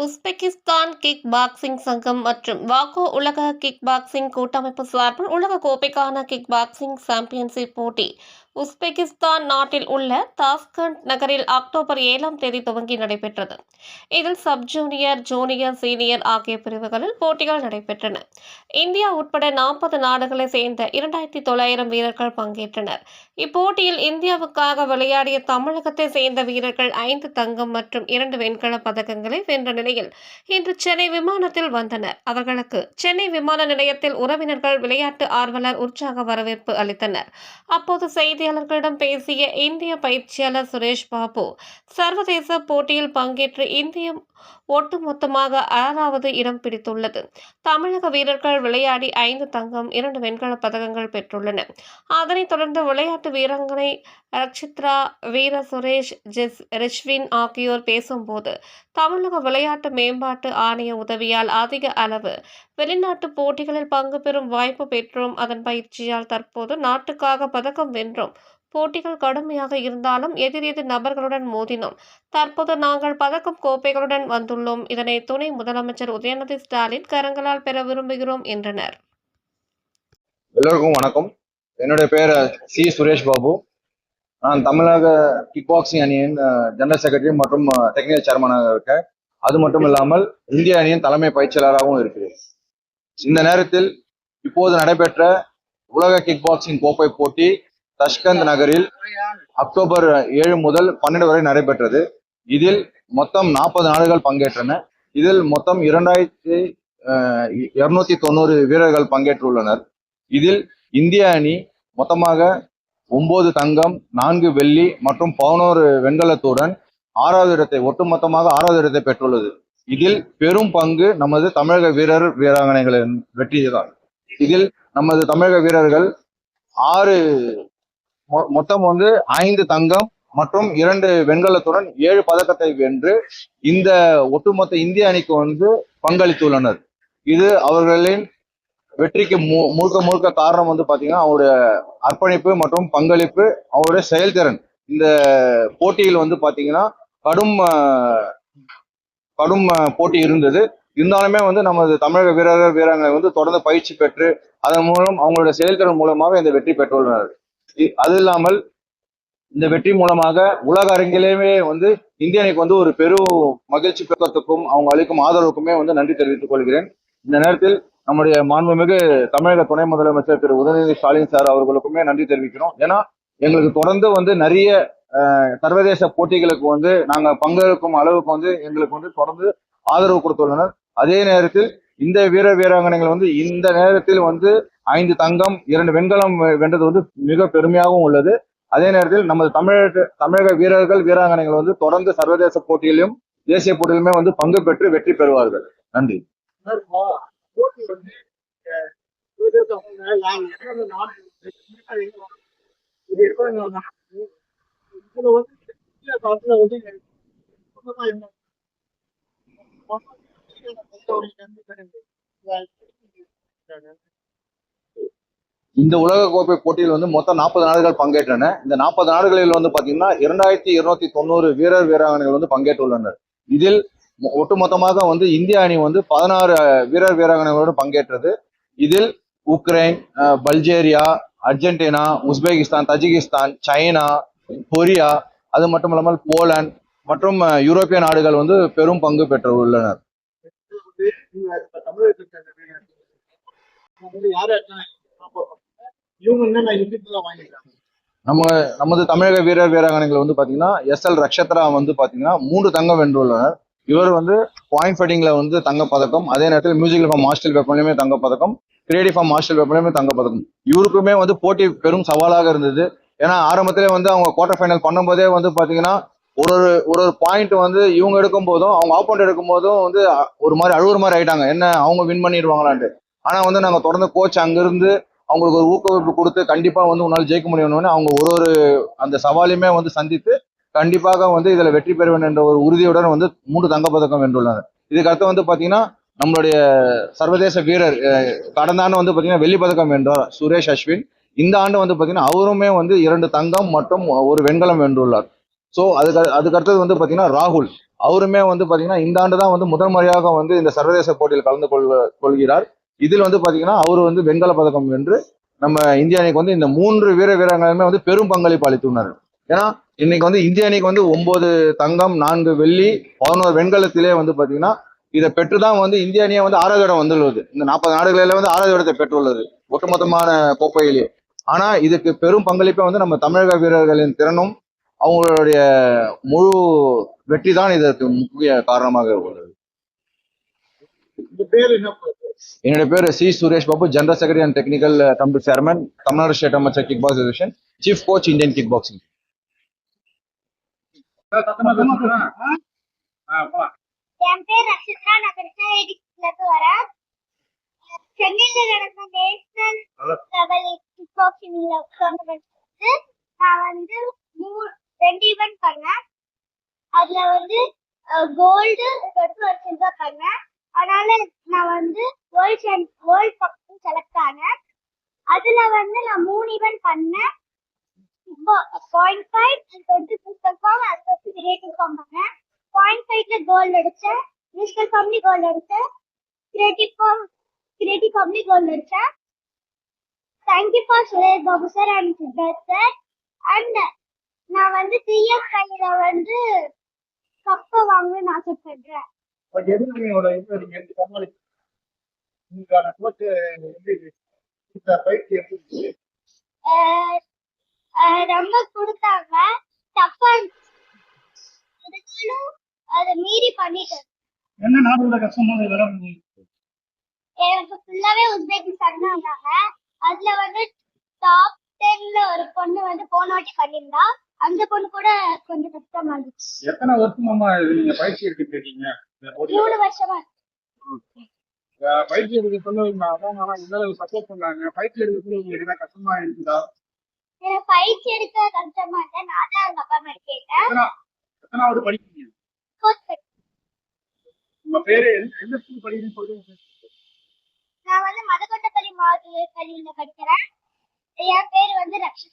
Uzbekistan kick boxing சங்கம் மற்றும் வாகோ உலக கிக் பாக்ஸிங் கூட்டமைப்பு சார்பில் உலக கோப்பைக்கான கிக் பாக்ஸிங் சாம்பியன்ஷிப் போட்டி உஸ்பெகிஸ்தான் நாட்டில் உள்ள தாஸ்கண்ட் நகரில் அக்டோபர் 7ஆம் தேதி துவங்கி நடைபெற்றது. இதில் சப் ஜூனியர், ஜூனியர், சீனியர் ஆகிய பிரிவுகளில் போட்டிகள் நடைபெற்றன. இந்தியா உட்பட 40 நாடுகளை சேர்ந்த 2900 வீரர்கள் பங்கேற்றனர். இப்போட்டியில் இந்தியாவுக்காக விளையாடிய தமிழகத்தை சேர்ந்த வீரர்கள் 5 தங்கம் மற்றும் 2 வெண்கல பதக்கங்களை வென்ற நிலையில் இன்று சென்னை விமானத்தில் வந்தனர். அவர்களுக்கு சென்னை விமான நிலையத்தில் உறவினர்கள், விளையாட்டு ஆர்வலர் உற்சாக வரவேற்பு அளித்தனர். அப்போது செய்தியாளர்களிடம் பேசிய இந்திய பயிற்சியாளர் சுரேஷ் பாபு, சர்வதேச போட்டியில் பங்கேற்று இந்திய ஒட்டுமொத்தமாக 6வது இடம் பிடித்துள்ளது. தமிழக வீரர்கள் விளையாடி 5 தங்கம், 2 வெண்கல பதக்கங்கள் பெற்றுள்ளனர். அதனைத் தொடர்ந்து விளையாட்டு வீராங்கனை ரக்ஷித்ரா, வீர சுரேஷ், ரிஷ்வின் ஆகியோர் பேசும்போது, தமிழக விளையாட்டு மேம்பாட்டு ஆணைய உதவியால் அதிக அளவு வெளிநாட்டு போட்டிகளில் பங்கு பெறும் வாய்ப்பு பெற்றோம். அதன் பயிற்சியால் தற்போது நாட்டுக்காக பதக்கம் வென்றோம். போட்டிகள் கடுமையாக இருந்தாலும் எதிர் நபர்களுடன் மோதினோம். தற்போது நாங்கள் பதக்கம், கோப்பைகளுடன் வந்துள்ளோம். இதனை துணை முதலமைச்சர் உதயநிதி ஸ்டாலின் கரங்களால் பெற விரும்புகிறோம் என்றனர். எல்லோருக்கும் வணக்கம். என்னுடைய பெயர் சி. சுரேஷ் பாபு. நான் தமிழக கிக் பாக்ஸிங் அணியின் ஜெனரல் செக்ரட்டரி மற்றும் டெக்னிக்கல் சேர்மனாக இருக்கேன். அது மட்டும் இல்லாமல் இந்திய அணியின் தலைமை பயிற்சியாளராகவும் இருக்கிறேன். இந்த நேரத்தில் இப்போது நடைபெற்ற உலக கிக் பாக்ஸிங் கோப்பை போட்டி தஷ்கந்த் நகரில் அக்டோபர் 7 முதல் 12 வரை நடைபெற்றது. இதில் மொத்தம் 40 நாடுகள் பங்கேற்றன. இதில் மொத்தம் 2290 வீரர்கள் பங்கேற்றுள்ளனர். இதில் இந்திய அணி மொத்தமாக 9 தங்கம், 4 வெள்ளி மற்றும் 11 வெண்கலத்துடன் ஒட்டுமொத்தமாக 6வது இடத்தை பெற்றுள்ளது. இதில் பெரும் பங்கு நமது தமிழக வீராங்கனைகளின் வெற்றிதான். இதில் நமது தமிழக வீரர்கள் மொத்தம் 5 தங்கம் மற்றும் 2 வெண்கலத்துடன் 7 பதக்கத்தை வென்று இந்த ஒட்டுமொத்த இந்திய அணிக்கு பங்களித்துள்ளனர். இது அவர்களின் வெற்றிக்கு முழுக்க காரணம் பாத்தீங்கன்னா அவருடைய அர்ப்பணிப்பு மற்றும் பங்களிப்பு, அவருடைய செயல்திறன். இந்த போட்டியில் பாத்தீங்கன்னா கடும் போட்டி இருந்தது. இருந்தாலுமே நமது தமிழக வீராங்கனை தொடர்ந்து பயிற்சி பெற்று அதன் மூலம் அவங்களுடைய செயல்திறன் மூலமாக இந்த வெற்றி பெற்றுள்ளனர். அது இல்லாமல் இந்த வெற்றி மூலமாக உலக அரங்கிலேயே இந்திய அணிக்கு ஒரு பெரும் மகிழ்ச்சி பெறத்துக்கும் அவங்க அளிக்கும் ஆதரவுக்குமே நன்றி தெரிவித்துக் கொள்கிறேன். இந்த நேரத்தில் நம்முடைய மாண்புமிகு தமிழக துணை முதலமைச்சர் திரு உதயநிதி ஸ்டாலின் சார் அவர்களுக்குமே நன்றி தெரிவிக்கிறோம். ஏன்னா எங்களுக்கு தொடர்ந்து நிறைய சர்வதேச போட்டிகளுக்கு நாங்க பங்கேற்கும் அளவுக்கு எங்களுக்கு தொடர்ந்து ஆதரவு கொடுத்துள்ளனர். அதே நேரத்தில் இந்த வீராங்கனைகள் இந்த நேரத்தில் 5 தங்கம், 2 வெண்கலம் வென்றது மிக பெருமையாகவும் உள்ளது. அதே நேரத்தில் நமது தமிழக வீராங்கனைகள் தொடர்ந்து சர்வதேச போட்டியிலும் தேசிய போட்டியிலுமே பங்கு பெற்று வெற்றி பெறுவார்கள். நன்றி. இந்த உலக கோப்பை போட்டியில் மொத்தம் 40 நாடுகள் பங்கேற்றன. இந்த 40 நாடுகளில் பாத்தீங்கன்னா 2290 வீராங்கனைகள் பங்கேற்றுள்ளனர். இதில் ஒட்டுமொத்தமாக இந்திய அணி 16 வீராங்கனைகளோடு பங்கேற்றது. இதில் Ukraine, Bulgaria, Argentina, Uzbekistan, Tajikistan, China, Korea, அது மட்டும் இல்லாமல் போலந்து மற்றும் யூரோப்பிய நாடுகள் பெரும் பங்கு பெற்றுள்ளனர். நமது தமிழக வீராங்கனைகள் பாத்தீங்கன்னா SL ரக்ஷத்ரா பாத்தீங்கன்னா 3 தங்கம் வென்றுள்ளனர். இவர் பாயிண்ட் ஃபைட்டிங்ல தங்க பதக்கம், அதே நேரத்தில் மியூசிக்கல் ஃபார்ம் மாஸ்டர் வெப்பன்லயுமே தங்க பதக்கம், கிரியேட்டிவ் ஃபார்ம் மாஸ்டர் வெப்பன்லயுமே தங்க பதக்கம். இவருக்குமே போட்டி பெரும் சவாலாக இருந்தது. ஏன்னா ஆரம்பத்திலே அவங்க குவார்டர் ஃபைனல் பண்ணும்போதே பாத்தீங்கன்னா ஒரு பாயிண்ட் இவங்க எடுக்கும் போதும் அவங்க ஆப்போனண்ட் எடுக்கும் போதும் ஒரு மாதிரி அழுகுற மாதிரி ஆயிட்டாங்க, என்ன அவங்க வின் பண்ணிடுவாங்களான்ட்டு. ஆனா நாங்க தொடர்ந்து கோச் அங்கிருந்து அவங்களுக்கு ஒரு ஊக்குவிப்பு கொடுத்து கண்டிப்பா உன்னால ஜெயிக்க முடியும்னு அவங்க ஒரு அந்த சவாலையுமே சந்தித்து கண்டிப்பாக இதுல வெற்றி பெறுவேன் என்ற ஒரு உறுதியுடன் 3 தங்கப்பதக்கம் வென்றுள்ளனர். இதுக்கு அடுத்து பாத்தீங்கன்னா நம்மளுடைய சர்வதேச வீரர் கடந்த ஆண்டு பாத்தீங்கன்னா வெள்ளி பதக்கம் வென்றார் சுரேஷ் அஸ்வின். இந்த ஆண்டு பாத்தீங்கன்னா அவருமே 2 தங்கம் மற்றும் 1 வெண்கலம் வென்றுள்ளார். ஸோ அதுக்கு அடுத்தது பாத்தீங்கன்னா ராகுல், அவருமே வந்து பாத்தீங்கன்னா இந்த ஆண்டு தான் வந்து முதல் முறையாக வந்து இந்த சர்வதேச போட்டியில் கலந்து கொள்கிறார். இதில் வந்து பாத்தீங்கன்னா அவர் வந்து வெண்கல பதக்கம் வென்று நம்ம இந்திய அணிக்கு வந்து இந்த 3 வீராங்கனையுமே வந்து பெரும் பங்களிப்பு அளித்துள்ளனர். ஏன்னா இன்னைக்கு வந்து இந்திய அணிக்கு வந்து 9 தங்கம் 4 வெள்ளி 11 வெண்கலத்திலே வந்து பாத்தீங்கன்னா இதை பெற்றுதான் வந்து இந்திய அணியை வந்து 6வது இடம் வந்துள்ளது. இந்த 40 நாடுகளில வந்து 6வது இடத்தை பெற்றுள்ளது ஒட்டுமொத்தமான கோப்பையிலேயே. ஆனா இதுக்கு பெரும் பங்களிப்பை வந்து நம்ம தமிழக வீரர்களின் திறனும் அவங்களுடைய முழு வெற்றி தான் இதற்கு முக்கிய காரணமாக உள்ளது. என்னுடைய பேர் C Suresh Babu, general secretary and technical committee chairman, Tamil Nadu state amateur kickbox association, chief coach Indian kickboxing. என் பேர் ரக்ஷிதா. நான் கிருஷ்ணகிரில இருந்து வரேன். சென்னையில நடந்த national level kickboxing tournament நான் வந்து 2 ஈவென்ட் பண்ணேன். அதுல வந்து கோல்டு சில்வர் பண்ணேன். அதனால நான் வந்து வேர்ல்ட் கப் செலக்ட் ஆனேன். அதுல வந்து நான் 3 ஈவென்ட் பண்ணேன். 0.5 பண்ணேன். 0.5ல கோல்டு அடிச்சேன். நேஷனல் கம்பெனி கோல்டு அடிச்சேன். கிரியேட்டிவ் கம்பெனி கோல்டு அடிச்சேன். Thank you for Suresh Babu sir and Siddharth sir. And நான் வந்து 3 இயர்ஸ் கையில வந்து கப்பை வாங்கணும்னு ஆசைப்படுறேன். ரொம்ப கொடுத்தாங்க. தப்பா இருந்தாலும் அதை மீறி பண்ணிட்டேன். என்ன நாடோட கஷ்டமா எனக்கு ஃபுல்லாவே உஸ்பெகிஸ்தான் தான் வந்தாங்க. அதுல வந்து டாப் 10ல ஒரு பொண்ணு வந்து போன வாட்டி பண்ணியிருந்தா. அந்த பொண்ணு கூட கொஞ்சம் கஷ்டமா இருந்துச்சு. எத்தனை வருஷமா நீங்க பயிற்சி எடுத்துட்டு இருக்கீங்க? 3 வருஷமா. பயிற்சி எடுக்க சொல்லுவீங்க, அதான் இந்த அளவுக்கு சப்போர்ட் பண்ணாங்க. பயிற்சி எடுக்க சொல்லி உங்களுக்கு என்ன கஷ்டமா இருக்குதா? எனக்கு பயிற்சி எடுக்க கஷ்டமா இல்லை. நான் தான் எங்க அப்பா அம்மா கேட்டேன். எத்தனாவது படிக்கிறீங்க? உங்க பேரு எந்த ஸ்கூல் படிக்கிறீங்கன்னு சொல்லுங்க. நான் வந்து மதக்கோட்டப்பள்ளி மாவட்ட பள்ளியில படிக்கிறேன். என் பேர் வந்து ரக்ஷிதா.